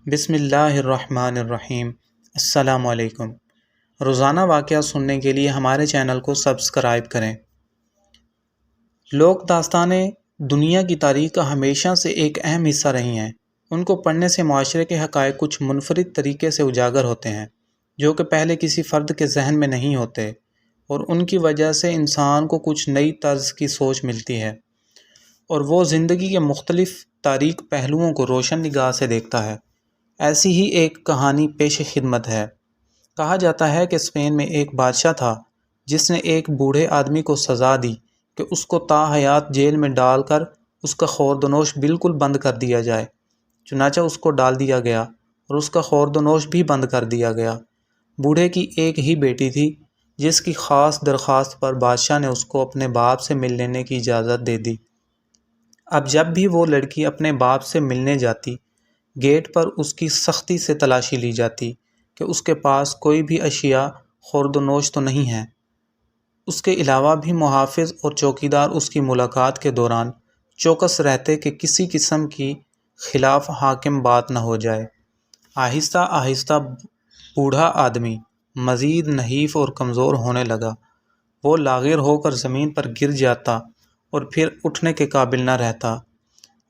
بسم اللہ الرحمن الرحیم۔ السلام علیکم۔ روزانہ واقعہ سننے کے لیے ہمارے چینل کو سبسکرائب کریں۔ لوک داستانیں دنیا کی تاریخ کا ہمیشہ سے ایک اہم حصہ رہی ہیں۔ ان کو پڑھنے سے معاشرے کے حقائق کچھ منفرد طریقے سے اجاگر ہوتے ہیں، جو کہ پہلے کسی فرد کے ذہن میں نہیں ہوتے، اور ان کی وجہ سے انسان کو کچھ نئی طرز کی سوچ ملتی ہے، اور وہ زندگی کے مختلف تاریک پہلوؤں کو روشن نگاہ سے دیکھتا ہے۔ ایسی ہی ایک کہانی پیش خدمت ہے۔ کہا جاتا ہے کہ اسپین میں ایک بادشاہ تھا جس نے ایک بوڑھے آدمی کو سزا دی کہ اس کو تا حیات جیل میں ڈال کر اس کا خوردنوش بالکل بند کر دیا جائے۔ چنانچہ اس کو ڈال دیا گیا اور اس کا خوردنوش بھی بند کر دیا گیا۔ بوڑھے کی ایک ہی بیٹی تھی جس کی خاص درخواست پر بادشاہ نے اس کو اپنے باپ سے مل لینے کی اجازت دے دی۔ اب جب بھی وہ لڑکی اپنے باپ سے ملنے جاتی، گیٹ پر اس کی سختی سے تلاشی لی جاتی کہ اس کے پاس کوئی بھی اشیاء خورد و نوش تو نہیں ہے۔ اس کے علاوہ بھی محافظ اور چوکیدار اس کی ملاقات کے دوران چوکس رہتے کہ کسی قسم کی خلاف حاکم بات نہ ہو جائے۔ آہستہ آہستہ بوڑھا آدمی مزید نحیف اور کمزور ہونے لگا۔ وہ لاغر ہو کر زمین پر گر جاتا اور پھر اٹھنے کے قابل نہ رہتا۔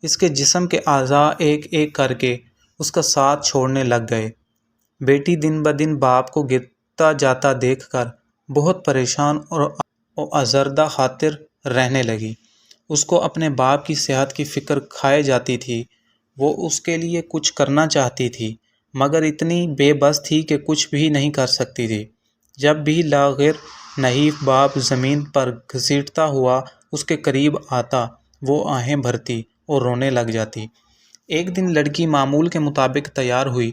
اس کے جسم کے اعضاء ایک ایک کر کے اس کا ساتھ چھوڑنے لگ گئے۔ بیٹی دن بدن باپ کو گرتا جاتا دیکھ کر بہت پریشان اور آزردہ خاطر رہنے لگی۔ اس کو اپنے باپ کی صحت کی فکر کھائے جاتی تھی۔ وہ اس کے لیے کچھ کرنا چاہتی تھی، مگر اتنی بے بس تھی کہ کچھ بھی نہیں کر سکتی تھی۔ جب بھی لاغر نحیف باپ زمین پر گھسیٹتا ہوا اس کے قریب آتا، وہ آہیں بھرتی اور رونے لگ جاتی۔ ایک دن لڑکی معمول کے مطابق تیار ہوئی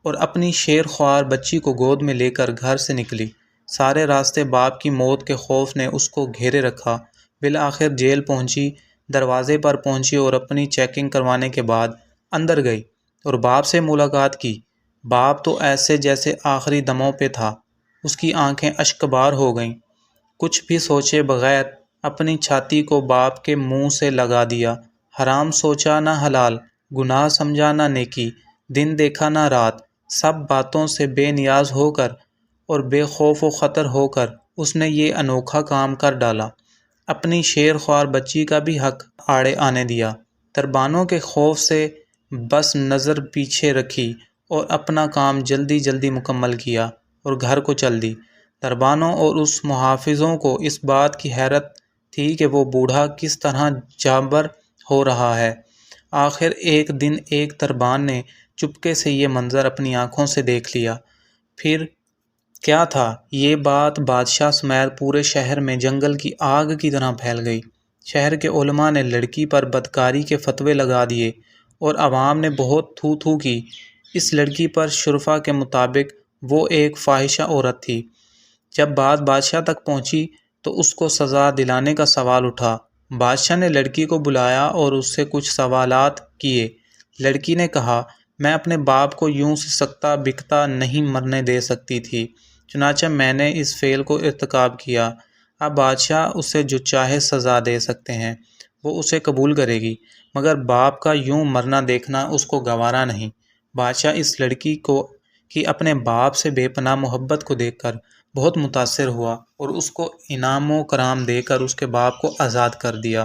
اور اپنی شیر خوار بچی کو گود میں لے کر گھر سے نکلی۔ سارے راستے باپ کی موت کے خوف نے اس کو گھیرے رکھا۔ بالآخر جیل پہنچی، دروازے پر پہنچی اور اپنی چیکنگ کروانے کے بعد اندر گئی اور باپ سے ملاقات کی۔ باپ تو ایسے جیسے آخری دموں پہ تھا۔ اس کی آنکھیں اشک بار ہو گئیں۔ کچھ بھی سوچے بغیر اپنی چھاتی کو باپ کے منہ سے لگا دیا۔ حرام سوچا نہ حلال، گناہ سمجھا نہ نیکی، دن دیکھا نہ رات، سب باتوں سے بے نیاز ہو کر اور بے خوف و خطر ہو کر اس نے یہ انوکھا کام کر ڈالا۔ اپنی شیر خوار بچی کا بھی حق آڑے آنے دیا۔ دربانوں کے خوف سے بس نظر پیچھے رکھی اور اپنا کام جلدی جلدی مکمل کیا اور گھر کو چل دی۔ دربانوں اور اس محافظوں کو اس بات کی حیرت تھی کہ وہ بوڑھا کس طرح جابر ہو رہا ہے۔ آخر ایک دن ایک دربان نے چپکے سے یہ منظر اپنی آنکھوں سے دیکھ لیا۔ پھر کیا تھا، یہ بات بادشاہ سمیت پورے شہر میں جنگل کی آگ کی طرح پھیل گئی۔ شہر کے علماء نے لڑکی پر بدکاری کے فتوے لگا دیے اور عوام نے بہت تھو تھو کی۔ اس لڑکی پر شرفا کے مطابق وہ ایک فاحشہ عورت تھی۔ جب بات بادشاہ تک پہنچی تو اس کو سزا دلانے کا سوال اٹھا۔ بادشاہ نے لڑکی کو بلایا اور اس سے کچھ سوالات کیے۔ لڑکی نے کہا، میں اپنے باپ کو یوں سسکتا بکتا نہیں مرنے دے سکتی تھی، چنانچہ میں نے اس فعل کو ارتکاب کیا۔ اب بادشاہ اسے جو چاہے سزا دے سکتے ہیں، وہ اسے قبول کرے گی، مگر باپ کا یوں مرنا دیکھنا اس کو گوارا نہیں۔ بادشاہ اس لڑکی کی اپنے باپ سے بے پناہ محبت کو دیکھ کر بہت متاثر ہوا اور اس کو انعام و کرام دے کر اس کے باپ کو آزاد کر دیا۔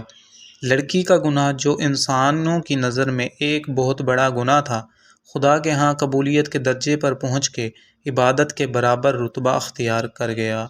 لڑکی کا گناہ جو انسانوں کی نظر میں ایک بہت بڑا گناہ تھا، خدا کے ہاں قبولیت کے درجے پر پہنچ کے عبادت کے برابر رتبہ اختیار کر گیا۔